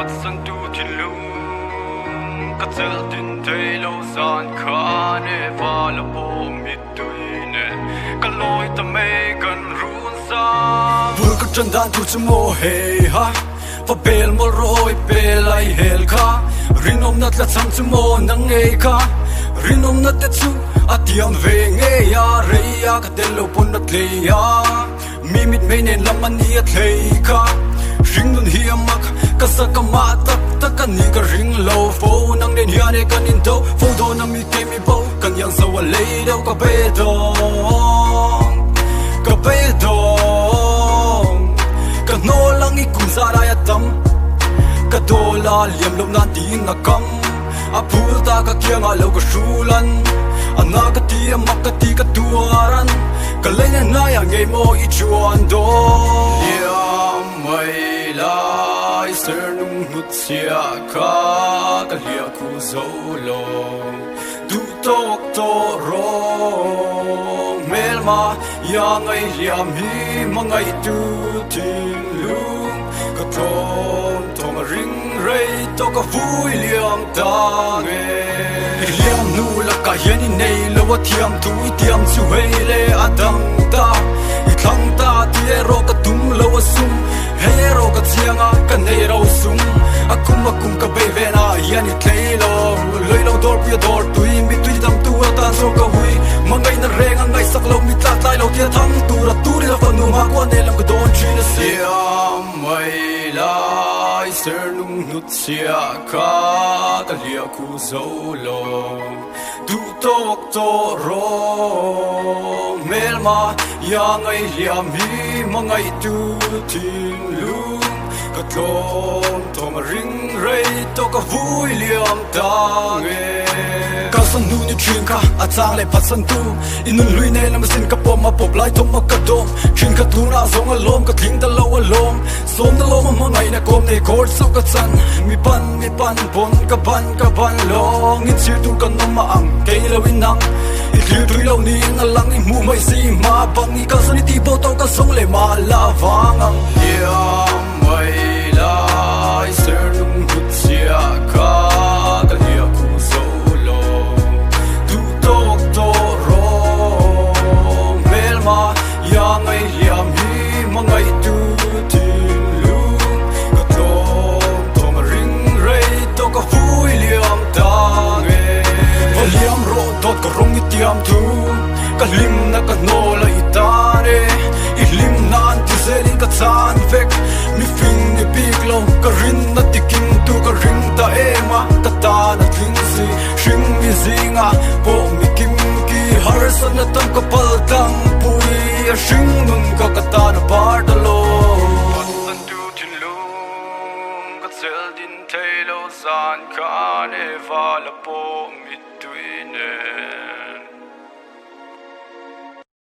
bắt sân tu thiên lưu cắtzel tin thấy lâu gian khá nè và là bộ mít tui nè cả lối ta mê gần run xa vừa có chân đan tu chum mô hề ha và bel mô rồi bel ai hel kha rinom nat la cham chum mô nang nghe kha rinom nat te chu atiam ve nghe ya reya ka del lo pon nat le ya mimit me nen lamani at le kha ring nun hiamak kasakama tak takan ni ka ring low phone nang nen hiane kan in do photo na mi ke mi bo kan yang so le do ka be dong ka no lang I kum sa ya tam ka dola liam lo na tin na kam a phur ta ka kia ma lo ka shulan ana ka ti mak ka ti ka tuaran ka le na ya nge mo I chuan do mai lai ser nung nut sia ka ka lia ku zo lo du tok to ro mel ma ya ngai liam hi mangai tu tin lung ka tom ring rei to ka vui liam ta nge liam nu la ka yen nei lo wa thiam tu I tiam chu hei le adang ta I thang ta ti ro ka tum lo wa sum hero ka chianga ka nei ro sum akum ka be ve na yani tleilo loilo dor pi dor tu I mi tu dam tu ta so ka hui mangai na reng ngai sak lo mi tla tai lo tia thang tu ra tu ri la fa nu ma ko ne lam ka don chi na sia mai lai ser nung nut sia ka ka lia ku zo lo du tok to ro mel ma ya ngai liam hi mangai tu tin lung ka tom ring rei to ka vui liam ta nge ka san nu ni chin ka a chang le pat san tu inun lui ne lam sin ka pom ma pop lai thom ma ka dom chin ka tu na zong a lom ka thing da lo a lom som da lo ma ngai na kom ne kor so ka chan mi pan bon ka ban long in chi tu ka no ma ang ke lo in nang I thil tu lo ni na lang I mu mai si ma bang I ka san ti bo to ka song le ma la wang ang ya mai lai ser nung hut sia ka ka lia ku zo lo du tok to ro mel ma ya ngai liam hi mangai tu tin lung ka tom ring rei to ka vui liam ta nge liam ro dot ka rong I tiam tu ka lim na ka no la I ta ne I lim nan ti selin ka chan vek mi fing ni big lo ka rin na tikim tu ka ring ta ema ta ta na thing si shing mi zinga po mi kim ki har san na tam ka pal tang pui a shing nun ka ta na par da lo san tu tin lung ka sel din thai lo san ka ne va la po mi tui ne